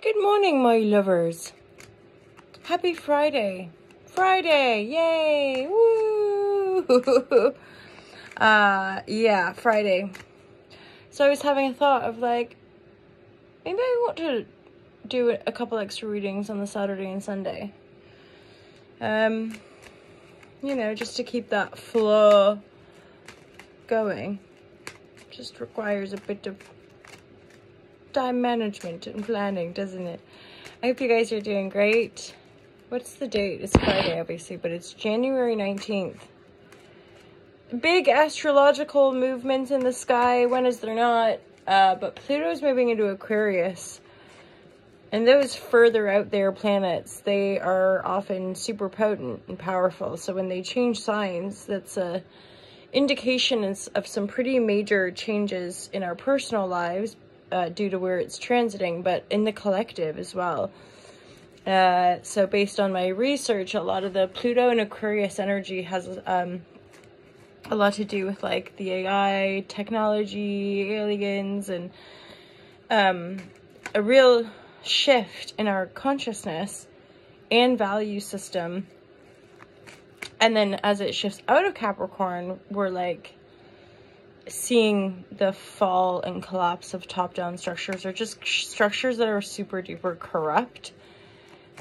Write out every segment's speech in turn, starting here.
Good morning, my lovers. Happy Friday. Friday, yay, woo! Yeah, Friday. So I was having a thought of like, maybe I want to do a couple extra readings on the Saturday and Sunday. You know, just to keep that flow going. Just requires a bit of time management and planning, doesn't it? I hope you guys are doing great. What's the date? It's Friday, obviously, but it's January 19th. Big astrological movements in the sky. When is there not? But Pluto's moving into Aquarius. And those further out there planets, they are often super potent and powerful. So when they change signs, that's a indication of some pretty major changes in our personal lives due to where it's transiting, but in the collective as well. So based on my research, a lot of the Pluto and Aquarius energy has a lot to do with like the AI, technology, aliens, and a real shift in our consciousness and value system. And then as it shifts out of Capricorn, we're like seeing the fall and collapse of top-down structures, or just structures that are super duper corrupt.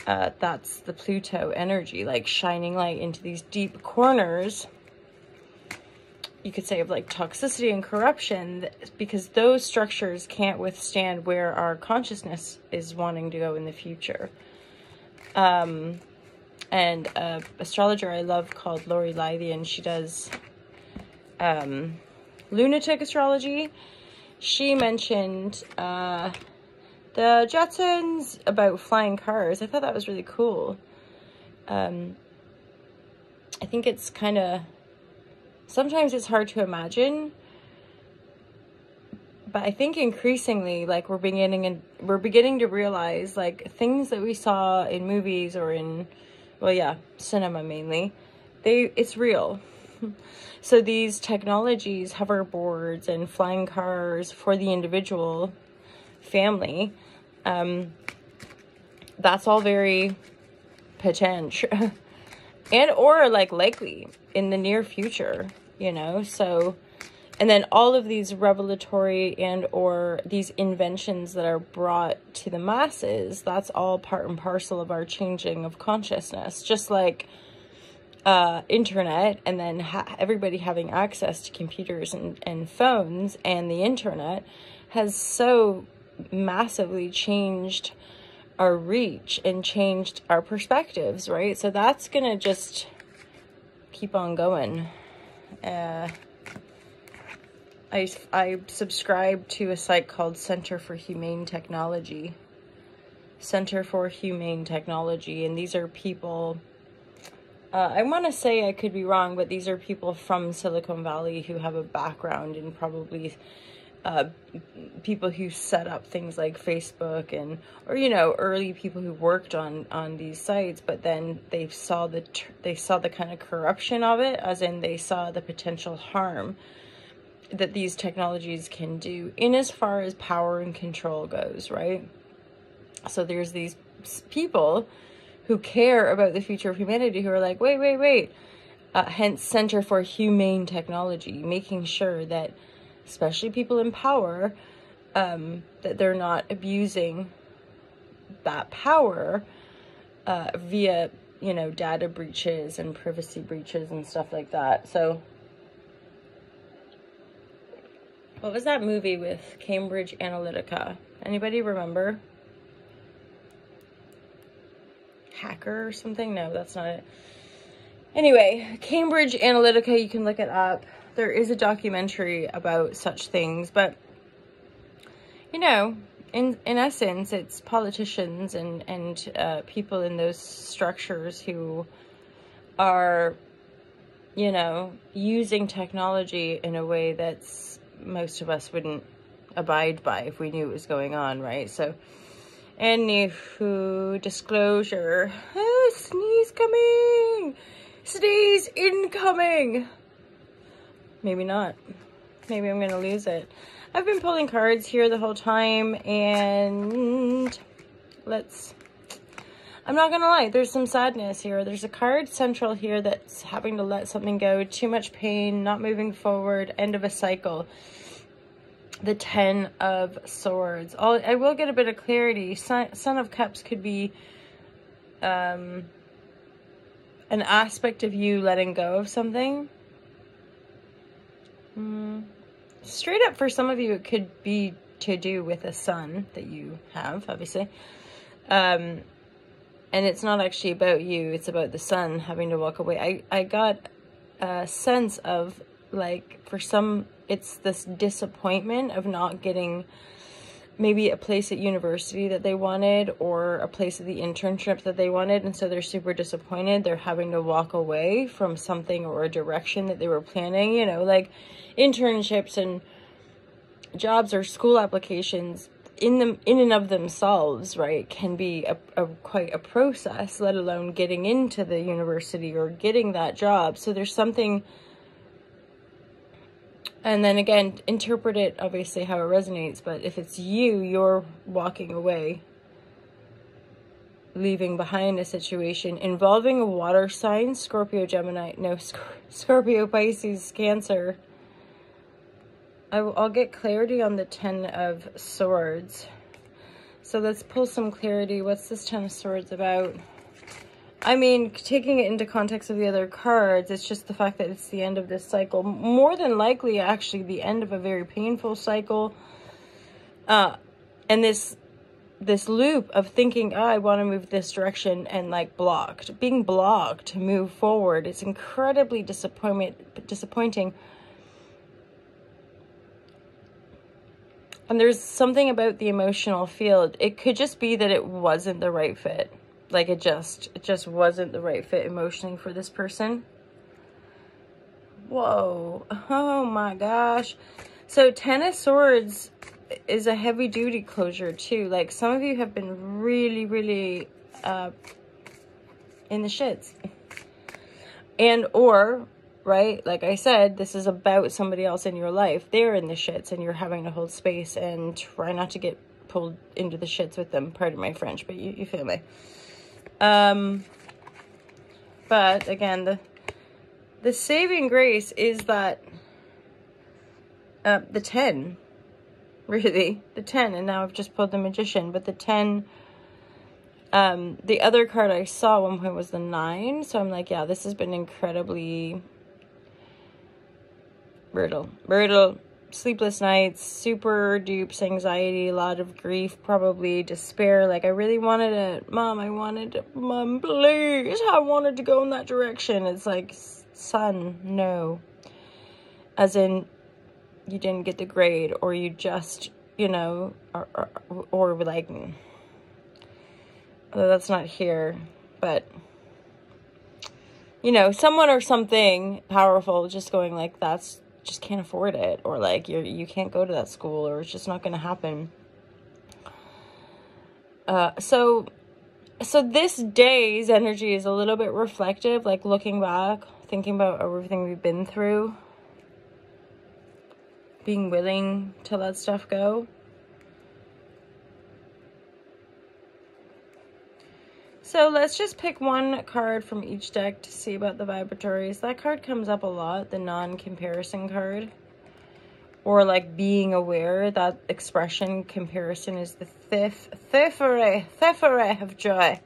That's the Pluto energy, like shining light into these deep corners, you could say, of like toxicity and corruption, because those structures can't withstand where our consciousness is wanting to go in the future. And astrologer I love called Lori Lythian, she does lunatic astrology. She mentioned the Jetsons about flying cars. I thought that was really cool. I think it's kind of, sometimes it's hard to imagine, but I think increasingly, like, we're beginning to realize, like, things that we saw in movies or in, well, yeah, cinema mainly, it's real. So these technologies, hoverboards and flying cars for the individual family, that's all very potential and or like likely in the near future, you know. So, and then all of these revelatory and or these inventions that are brought to the masses, that's all part and parcel of our changing of consciousness. Just like internet, and then everybody having access to computers and phones and the internet has so massively changed our reach and changed our perspectives, right? So that's gonna just keep on going. I subscribe to a site called Center for Humane Technology. Center for Humane Technology, and these are people, I want to say, I could be wrong, but these are people from Silicon Valley who have a background in probably people who set up things like Facebook or you know, early people who worked on these sites, but then they saw the kind of corruption of it, as in they saw the potential harm that these technologies can do in as far as power and control goes, right? So there's these people who care about the future of humanity who are like, wait, hence Center for Humane Technology, making sure that especially people in power, that they're not abusing that power via, you know, data breaches and privacy breaches and stuff like that. So what was that movie with Cambridge Analytica? Anybody remember? Hacker or something? No, that's not it. Anyway, Cambridge Analytica, you can look it up. There is a documentary about such things, but you know, in essence, it's politicians and people in those structures who are, you know, using technology in a way that's most of us wouldn't abide by if we knew it was going on, right? So, anywho, disclosure. Oh, sneeze coming! Sneeze incoming! Maybe not. Maybe I'm gonna lose it. I've been pulling cards here the whole time, and I'm not gonna lie, there's some sadness here. There's a card central here that's having to let something go, too much pain, not moving forward, end of a cycle. The 10 of Swords. I will get a bit of clarity. Son of Cups could be an aspect of you letting go of something. Straight up, for some of you, it could be to do with a son that you have, obviously. And it's not actually about you. It's about the son having to walk away. I got a sense of, like, for some, it's this disappointment of not getting maybe a place at university that they wanted, or a place at the internship that they wanted, and so they're super disappointed. They're having to walk away from something or a direction that they were planning, you know, like internships and jobs or school applications in and of themselves, right, can be quite a process, let alone getting into the university or getting that job. So there's something. And then again, interpret it obviously how it resonates. But if it's you, you're walking away, leaving behind a situation involving a water sign, Scorpio, Gemini, no, Scorpio, Pisces, Cancer. I'll get clarity on the 10 of Swords. So let's pull some clarity. What's this 10 of Swords about? I mean, taking it into context of the other cards, it's just the fact that it's the end of this cycle. More than likely, actually, the end of a very painful cycle. And this loop of thinking, oh, I want to move this direction, and like being blocked to move forward. It's incredibly disappointing. And there's something about the emotional field. It could just be that it wasn't the right fit. Like it just wasn't the right fit emotionally for this person. Whoa. Oh my gosh. So 10 of Swords is a heavy duty closure too. Like some of you have been really, really in the shits. And or, right, like I said, this is about somebody else in your life. They're in the shits and you're having to hold space and try not to get pulled into the shits with them. Pardon my French, but you feel me. But again, the saving grace is that the 10, really, the 10, and now I've just pulled the Magician, but the 10, the other card I saw at one point was the 9, so I'm like, yeah, this has been incredibly brutal, sleepless nights, super dupes, anxiety, a lot of grief, probably despair. Like I really wanted it, Mom, please, I wanted to go in that direction. It's like, son, no. As in, you didn't get the grade, or you just, you know, or like, well, that's not here, but you know, someone or something powerful just going like, that's just can't afford it, or like you can't go to that school, or it's just not going to happen. So this day's energy is a little bit reflective, like looking back, thinking about everything we've been through, being willing to let stuff go. So let's just pick one card from each deck to see about the vibratories. That card comes up a lot, the non-comparison card. Or like being aware. That expression, comparison, is the thefere of joy.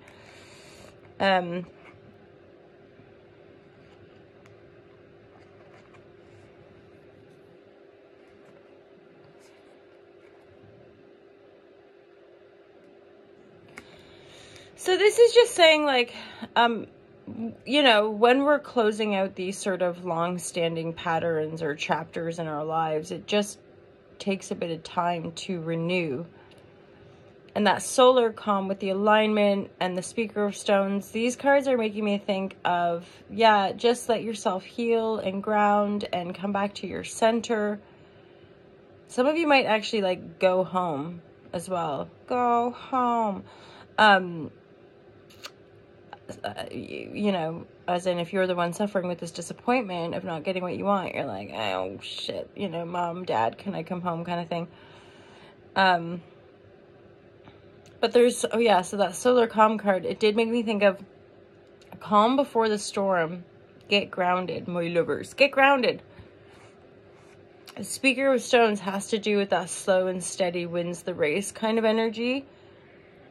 So this is just saying, like, you know, when we're closing out these sort of long-standing patterns or chapters in our lives, it just takes a bit of time to renew. And that solar calm with the alignment and the Speaker of Stones, these cards are making me think of, yeah, just let yourself heal and ground and come back to your center. Some of you might actually, like, go home as well. Go home. You know, as in if you're the one suffering with this disappointment of not getting what you want, you're like, oh shit, you know, Mom, Dad, can I come home, kind of thing. But there's, oh yeah, so that solar calm card, it did make me think of calm before the storm. Get grounded, my lovers. Get grounded. The Speaker of Stones has to do with that slow and steady wins the race kind of energy.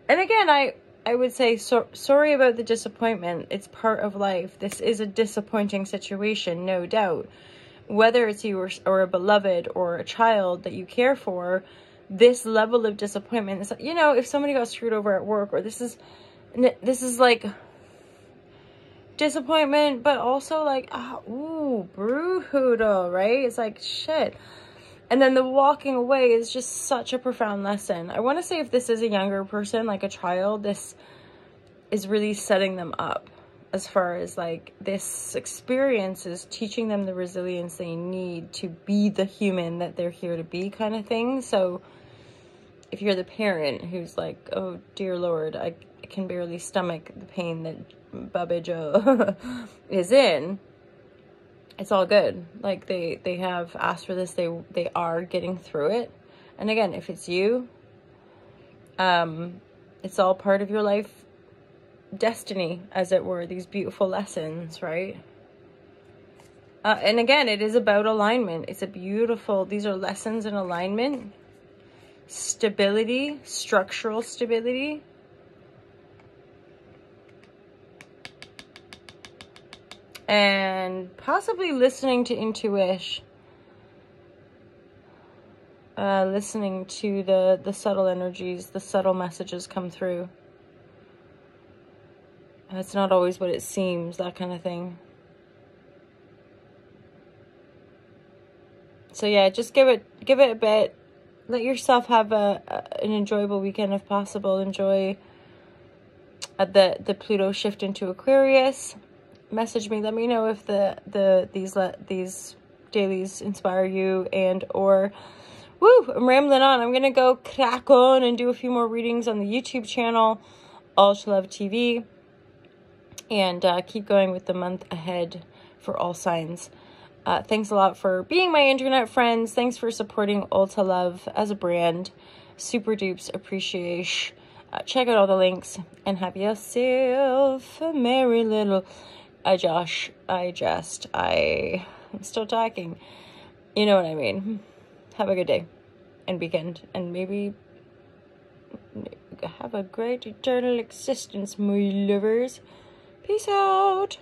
And again, I would say, sorry about the disappointment. It's part of life. This is a disappointing situation, no doubt. Whether it's you or a beloved or a child that you care for, this level of disappointment is, you know, if somebody got screwed over at work, or this is like disappointment, but also like, ooh, brutal, right? It's like, shit. And then the walking away is just such a profound lesson. I want to say if this is a younger person, like a child, this is really setting them up as far as like this experience is teaching them the resilience they need to be the human that they're here to be, kind of thing. So if you're the parent who's like, oh dear Lord, I can barely stomach the pain that Bubba Joe is in, it's all good. Like they have asked for this. They are getting through it. And again, if it's you, it's all part of your life destiny, as it were, these beautiful lessons, right? And again, it is about alignment. It's a beautiful, these are lessons in alignment, stability, structural stability. And possibly listening to intuition, listening to the subtle energies, the subtle messages come through. And it's not always what it seems, that kind of thing. So yeah, just give it a bit. Let yourself have an enjoyable weekend if possible. Enjoy the Pluto shift into Aquarius. Message me, let me know if these dailies inspire you, and or I'm rambling on. I'm gonna go crack on and do a few more readings on the YouTube channel, All to Love TV, and keep going with the month ahead for all signs. Thanks a lot for being my internet friends. Thanks for supporting All to Love as a brand. Super dupes appreciation. Check out all the links and have yourself a merry little. I'm still talking. You know what I mean. Have a good day and weekend, and maybe have a great eternal existence, my lovers. Peace out.